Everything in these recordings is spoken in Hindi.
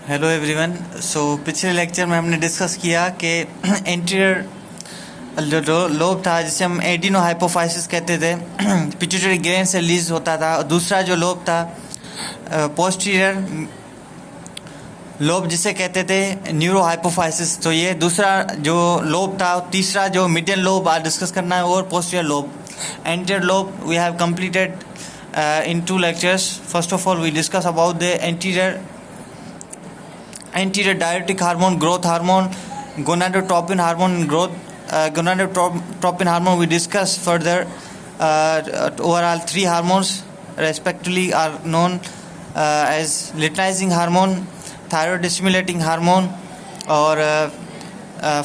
Hello everyone. पिछले लेक्चर में हमने डिस्कस किया कि एंटीरियर जो लोब था जिसे हम एडिनो हाइपोफाइसिस कहते थे पिट्यूटरी ग्लैंड से रिलीज होता था। और दूसरा जो लोब था पोस्टीरियर लोब जिसे कहते थे न्यूरो हाइपोफाइसिस। तो ये दूसरा जो लोब था। तीसरा जो मिडियन लोब आज डिस्कस करना है और posterior lobe. Anterior lobe we have completed in 2 lectures. First of all, we discuss about the anterior diuretic hormone, growth hormone, gonadotropin hormone, growth gonadotropin hormone. We discuss further overall 3 hormones respectively are known as luteinizing hormone, thyroid stimulating hormone, or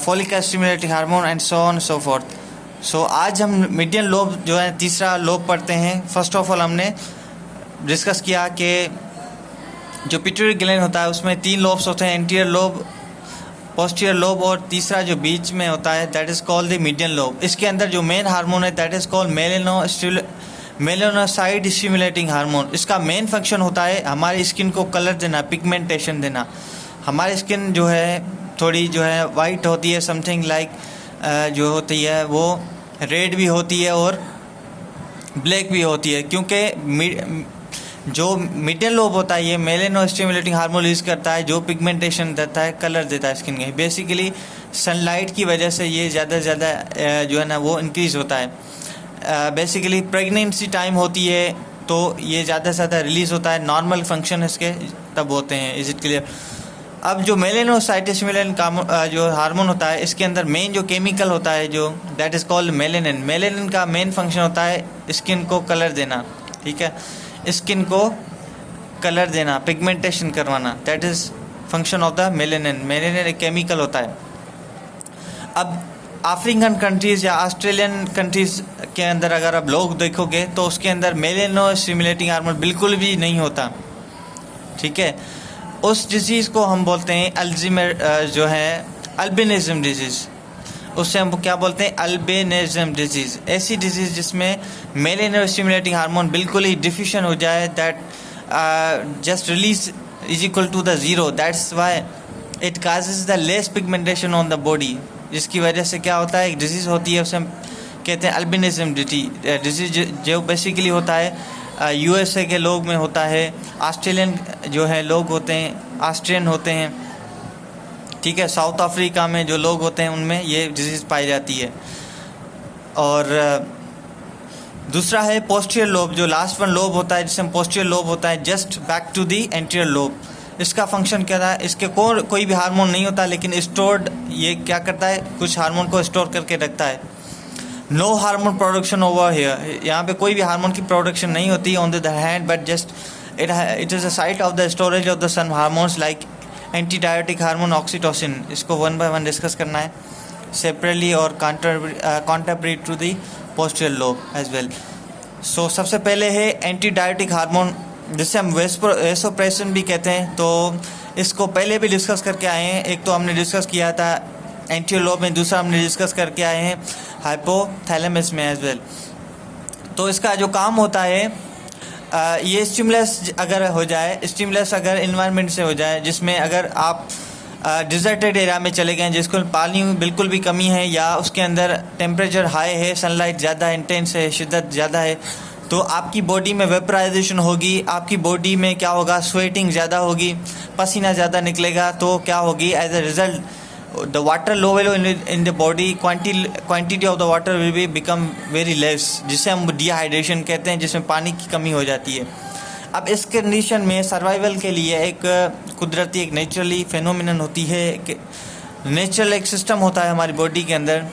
folic acid stimulating hormone, and so on and so forth. आज हम मीडियन लोब जो है तीसरा लोब पढ़ते हैं। फर्स्ट ऑफ ऑल हमने डिस्कस किया कि जो पिट्यूटरी ग्लैंड होता है उसमें 3 लोब्स होते हैं, एंटीरियर लोब, पोस्टीरियर लोब और तीसरा जो बीच में होता है that is called the median lobe. इसके अंदर जो मेन हार्मोन है that is called melanocyte stimulating hormone. इसका मेन फंक्शन होता है हमारी स्किन को कलर देना, पिगमेंटेशन देना। हमारी स्किन जो है थोड़ी जो है वाइट होती है, समथिंग लाइक जो होती है वो रेड भी होती है और ब्लैक भी होती है, क्योंकि जो मीडियन लोब होता है ये मेलानो स्टिमुलेटिंग हार्मोन रिलीज करता है जो पिगमेंटेशन देता है, कलर देता है स्किन के। बेसिकली सनलाइट की वजह से ये ज़्यादा से ज़्यादा जो है ना वो इंक्रीज़ होता है। बेसिकली प्रेगनेंसी टाइम होती है तो ये ज़्यादा से ज़्यादा रिलीज़ होता है। नॉर्मल फंक्शन इसके तब होते हैं। Is it clear? अब जो मेलानोसाइट स्टिमुलेंट का जो हार्मोन होता है इसके अंदर मेन जो केमिकल होता है जो that is called melanin. Melanin का मेन फंक्शन होता है स्किन को कलर देना, ठीक है, स्किन को कलर देना, पिगमेंटेशन करवाना, that is function of the melanin. Melanin एक केमिकल होता है। अब अफ्रीकन कंट्रीज़ या ऑस्ट्रेलियन कंट्रीज़ के अंदर अगर आप लोग देखोगे तो उसके अंदर मेलानो स्टिमुलेटिंग हार्मोन बिल्कुल भी नहीं होता, ठीक है। उस डिजीज़ को हम बोलते हैं अल्जीमर जो है अल्बिनिज्म डिजीज़। उससे हम क्या बोलते हैं? Albinism disease. ऐसी डिजीज़ जिसमें मेलानो स्टिमुलेटिंग हार्मोन बिल्कुल ही डिफिशिएंट हो जाए, that just release is equal to the zero. That's why it causes the less pigmentation on the body, जिसकी वजह से क्या होता है एक डिजीज़ होती है उसे हम कहते हैं अल्बिनिज्म डिजीज़, जो बेसिकली होता है यूएसए के लोग में होता है। ऑस्ट्रेलियन जो है लोग होते हैं ऑस्ट्रियन होते हैं, ठीक है। साउथ अफ्रीका में जो लोग होते हैं उनमें ये डिजीज़ पाई जाती है। और दूसरा है पोस्टीरियर लोब, जो लास्ट वन लोब होता है जिसे हम पोस्टीरियर लोब होता है just back to the anterior lobe. इसका फंक्शन क्या था? इसके कोई भी हार्मोन नहीं होता, लेकिन स्टोर्ड ये क्या करता है कुछ हार्मोन को स्टोर करके रखता है। No hormone production over here, यहाँ पे कोई भी हार्मोन की प्रोडक्शन नहीं होती on the hand, but just it is a site of the storage of the some hormones like anti diuretic hormone oxytocin. इसको 1 by 1 डिस्कस करना है सेपरेटली और contemporary to the posterior lobe as well. So सबसे पहले है एंटी डायरेटिक हार्मोन जिसे हम वेसोप्रेसिन भी कहते हैं। तो इसको पहले भी डिस्कस करके आए हैं। एक तो हमने डिस्कस किया था एंटीरियर लोब में, दूसरा हमने डिस्कस करके आए हैं हाइपोथैलेमस में एज वेल। तो इसका जो काम होता है ये स्टिमुलस अगर हो जाए, स्टिमुलस अगर इन्वायरमेंट से हो जाए जिसमें अगर आप डिजर्टेड एरिया में चले गए जिसको पानी बिल्कुल भी कमी है या उसके अंदर टेम्परेचर हाई है, सनलाइट ज़्यादा इंटेंस है, शिद्दत ज़्यादा है, तो आपकी बॉडी में वेपराइजेशन होगी, आपकी बॉडी में क्या होगा स्वेटिंग ज़्यादा होगी, पसीना ज़्यादा निकलेगा। तो क्या होगी as a result the water level in the body quantity of the water will be become very less, जिसे हम डिहाइड्रेशन कहते हैं, जिसमें पानी की कमी हो जाती है। अब इस कंडीशन में सर्वाइवल के लिए एक कुदरती एक नेचुरली फेनोमिनन होती है कि नेचुरल एक सिस्टम होता है हमारी बॉडी के अंदर।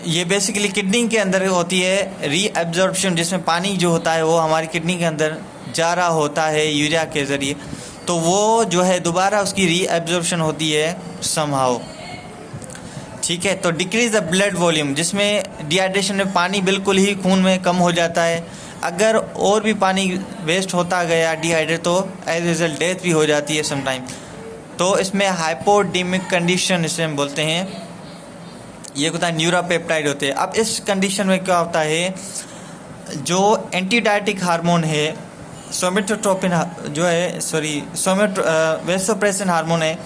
ये बेसिकली किडनी के अंदर होती है रीअब्जॉर्प्शन, जिसमें पानी जो होता है वो हमारी किडनी के अंदर जा रहा होता है यूरिया के ज़रिए, तो वो जो है दोबारा उसकी रीअब्जॉर्प्शन होती है समहाउ, ठीक है। तो डिक्रीज द ब्लड वॉल्यूम, जिसमें डिहाइड्रेशन में पानी बिल्कुल ही खून में कम हो जाता है। अगर और भी पानी वेस्ट होता गया डिहाइड्रेट तो एज रिजल्ट डेथ भी हो जाती है समटाइम। तो इसमें हाइपोडेमिक कंडीशन इसे हम बोलते हैं, ये होता है न्यूरोपेप्टाइड होते हैं। अब इस कंडीशन में क्या होता है जो एंटीडायरेटिक हार्मोन है सोमेटोट्रोपिन जो है वेसोप्रेसिन हार्मोन है,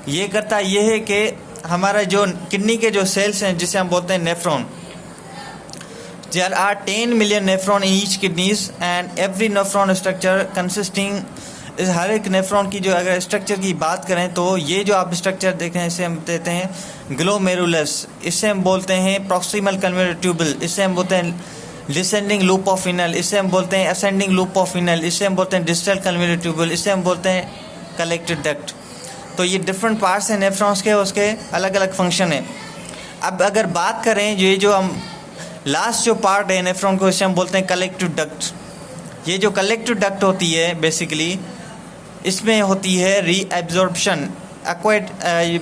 ये करता ये है कि हमारा जो किडनी के जो सेल्स हैं जिसे हम बोलते हैं nephron, there are 10 million nephron in each kidneys and every nephron structure consisting, हर एक नेफ्रॉन की जो अगर स्ट्रक्चर की बात करें तो ये जो आप स्ट्रक्चर देख रहे हैं इसे हम देते हैं ग्लोमेरुलस, इससे हम बोलते हैं प्रॉक्सिमल कन्वर्टर ट्यूबल, इससे हम बोलते हैं डिसेंडिंग लूप ऑफ इनल, इससे हम बोलते हैं असेंडिंग लूप ऑफ इनल, इससे हम बोलते हैं डिस्टल कन्वर्टर ट्यूबल, इससे हम बोलते हैं कलेक्टेड डक्ट। तो ये डिफरेंट पार्ट्स हैं नेफ्रॉन्स के, उसके अलग अलग फंक्शन है। अब अगर बात करें ये जो हम लास्ट जो पार्ट है नेफ्रॉन को, इसे हम बोलते हैं कलेक्टिव डक्ट। ये जो कलेक्टिव डक्ट होती है बेसिकली इसमें होती है रीएब्जॉर्प्शन,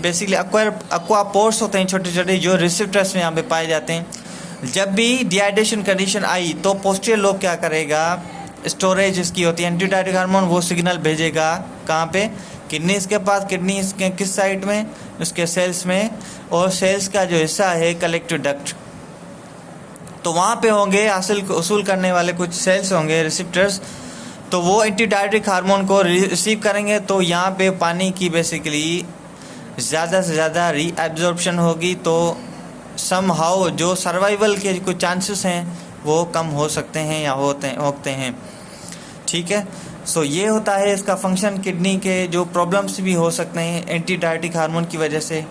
बेसिकली एक्वा पोर्स होते हैं छोटे छोटे जो रिसेप्टर्स में यहाँ पे पाए जाते हैं। जब भी डिहाइड्रेशन कंडीशन आई तो पोस्टीरियर लोब क्या करेगा, स्टोरेज इसकी होती है एंटीडायरेटिक हार्मोन, वो सिग्नल भेजेगा कहाँ पे, किडनीज के पास, किडनीज के किस साइड में, उसके सेल्स में, और सेल्स का जो हिस्सा है कलेक्टिव डक्ट, तो वहाँ पे होंगे हासिल वसूल करने वाले कुछ सेल्स होंगे रिसेप्टर्स, तो वो एंटीडायरेटिक हार्मोन को रिसीव करेंगे। तो यहाँ पे पानी की बेसिकली ज़्यादा से ज़्यादा रीएब्जॉर्प्शन होगी, तो सम हाउ जो सर्वाइवल के कुछ चांसेस हैं वो कम हो सकते हैं या होते हैं। ठीक है, सो ये होता है इसका फंक्शन। किडनी के जो प्रॉब्लम्स भी हो सकते हैं एंटीडायरेटिक हार्मोन की वजह से।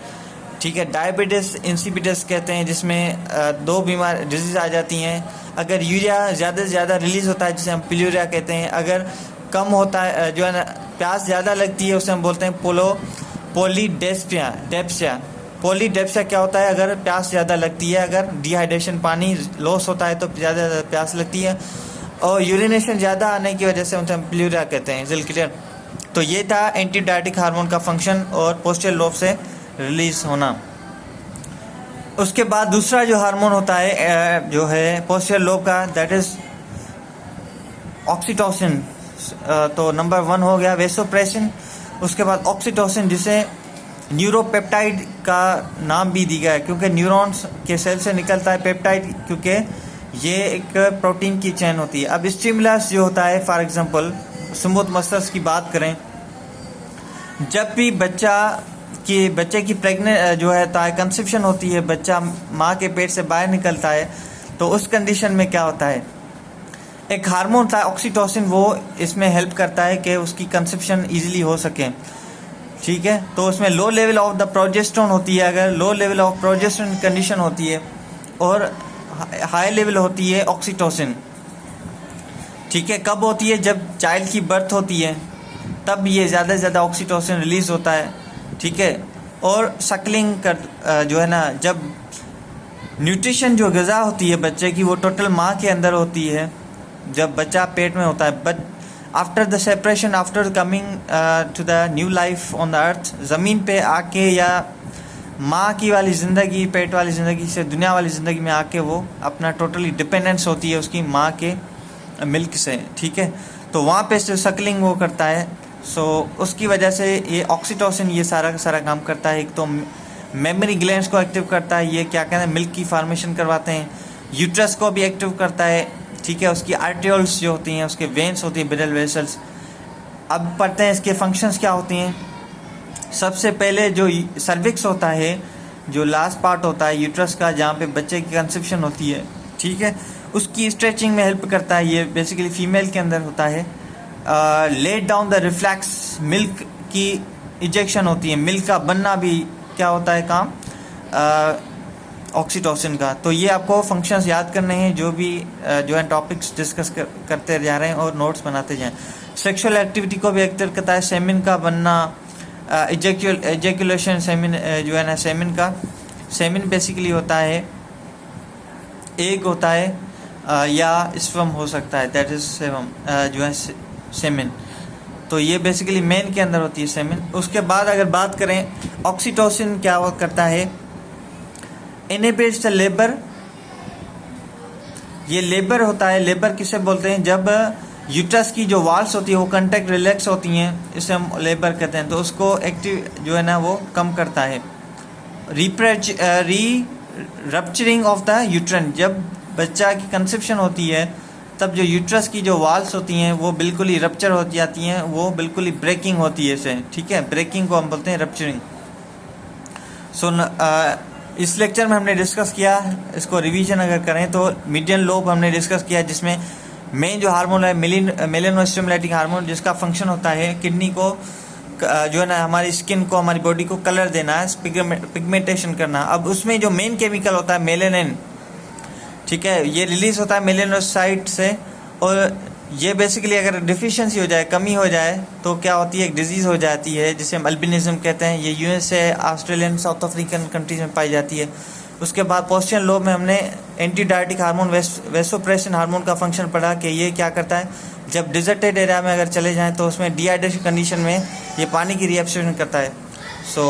ठीक है, डायबिटीज़ इंसिपिडस कहते हैं जिसमें दो बीमार डिजीज़ आ जाती हैं। अगर यूरिया ज़्यादा से ज़्यादा रिलीज़ होता है जिसे हम पिलूरिया कहते हैं, अगर कम होता है जो है ना प्यास ज़्यादा लगती है उसे हम बोलते हैं पोलीडेप्सिया। पोलीडेप्सिया क्या होता है, अगर प्यास ज़्यादा लगती है, अगर डिहाइड्रेशन पानी लॉस होता है तो ज़्यादा प्यास लगती है, और यूरिनेशन ज़्यादा आने की वजह से उसे हम पिलूरिया कहते हैं। Is clear? तो ये था एंटीडायरेटिक हार्मोन का फंक्शन और पोस्टीरियर लोब से रिलीज होना। उसके बाद दूसरा जो हार्मोन होता है जो है पोस्टीरियर लोब का, दैट इज ऑक्सीटोसिन। तो नंबर 1 हो गया वेसोप्रेसिन। उसके बाद ऑक्सीटोसिन जिसे न्यूरोपेप्टाइड का नाम भी दिया गया है क्योंकि न्यूरॉन्स के सेल से निकलता है पेप्टाइड, क्योंकि ये एक प्रोटीन की चेन होती है। अब स्टिमुलस जो होता है, फॉर एग्जांपल स्मूथ मसल्स की बात करें, जब भी बच्चे की प्रेग्नेंट जो है कंसेप्शन होती है, बच्चा माँ के पेट से बाहर निकलता है, तो उस कंडीशन में क्या होता है, एक हार्मोन होता है ऑक्सीटोसिन, वो इसमें हेल्प करता है कि उसकी कंसेप्शन ईजिली हो सके। ठीक है, तो उसमें low level of the progesterone होती है, अगर low level of progesterone condition होती है, और हाई लेवल होती है ऑक्सीटोसिन। ठीक है, कब होती है, जब चाइल्ड की बर्थ होती है तब ये ज़्यादा से ज़्यादा ऑक्सीटोसिन रिलीज होता है। ठीक है, और सकलिंग कर जो है ना, जब न्यूट्रिशन जो ग़िज़ा होती है बच्चे की वो टोटल माँ के अंदर होती है जब बच्चा पेट में होता है, but after the separation, after coming to the new life on the earth, ज़मीन पे आके या माँ की वाली ज़िंदगी, पेट वाली ज़िंदगी से दुनिया वाली ज़िंदगी में आके वो अपना टोटली डिपेंडेंस होती है उसकी माँ के मिल्क से। ठीक है, तो वहाँ पे से सकलिंग वो करता है, सो उसकी वजह से ये ऑक्सीटोसिन ये सारा का सारा काम करता है। एक तो मेमोरी ग्लैंड्स को एक्टिव करता है, ये क्या कहते हैं मिल्क की फार्मेशन करवाते हैं, यूट्रस को भी एक्टिव करता है। ठीक है, उसकी आर्टियोल्स जो होती हैं, उसके वेन्स होती हैं, ब्लड वेसल्स। अब पढ़ते हैं इसके फंक्शंस क्या होती हैं। सबसे पहले जो सर्विक्स होता है, जो लास्ट पार्ट होता है यूट्रस का, जहाँ पे बच्चे की कंसेप्शन होती है, ठीक है, उसकी स्ट्रेचिंग में हेल्प करता है। ये बेसिकली फीमेल के अंदर होता है। Let down the reflex, milk की इंजेक्शन होती है, मिल्क का बनना भी क्या होता है काम ऑक्सीटोसिन का। तो ये आपको फंक्शंस याद करने हैं, जो भी जो है टॉपिक्स डिस्कस करते जा रहे हैं और नोट्स बनाते जाएं। सेक्सुअल एक्टिविटी को भी एक्टिव करता है, सेमिन का बनना, एजेकुलेशन, सेमिन जो है ना, सेमिन बेसिकली होता है एग होता है या स्पर्म हो सकता है, दैट इज जो है सेमिन। तो ये बेसिकली मेन के अंदर होती है सेमिन। उसके बाद अगर बात करें ऑक्सीटोसिन क्या करता है, इनहिबिट्स द लेबर। ये लेबर होता है, लेबर किसे बोलते हैं, जब यूट्रस की जो वॉल्स होती है वो कंटेक्ट रिलैक्स होती हैं, इसे हम लेबर कहते हैं। तो उसको एक्टिव जो है ना वो कम करता है। रप्चरिंग ऑफ द यूट्रन, जब बच्चा की कंसेप्शन होती है तब जो यूट्रस की जो वॉल्स होती हैं वो बिल्कुल ही रप्चर हो जाती हैं, वो बिल्कुल ही ब्रेकिंग होती है इसे, ठीक है। ब्रेकिंग को हम बोलते हैं रप्चरिंग। इस लेक्चर में हमने डिस्कस किया, इसको रिवीजन अगर करें तो मीडियन लोब हमने डिस्कस किया, जिसमें मेन जो हार्मोन है मेलेनोस्टिमुलेटिंग हार्मोन, जिसका फंक्शन होता है किडनी को जो है ना हमारी स्किन को, हमारी बॉडी को कलर देना है, पिगमेंटेशन करना। अब उसमें जो मेन केमिकल होता है मेलेनिन, ठीक है, ये रिलीज होता है मेलेनोसाइट से, और ये बेसिकली अगर डिफिशिएंसी हो जाए, कमी हो जाए, तो क्या होती है, एक डिजीज़ हो जाती है जिसे हम अल्बिनिज्म कहते हैं। ये USA, Australian, south African countries में पाई जाती है। उसके बाद पोस्टियन लोब में हमने anti diuretic hormone vasopressin hormone का फंक्शन पढ़ा कि ये क्या करता है, जब डिजर्टेड एरिया में अगर चले जाएं तो उसमें डिहाइड्रेशन कंडीशन में ये पानी की रिएब्सॉर्प्शन करता है। सो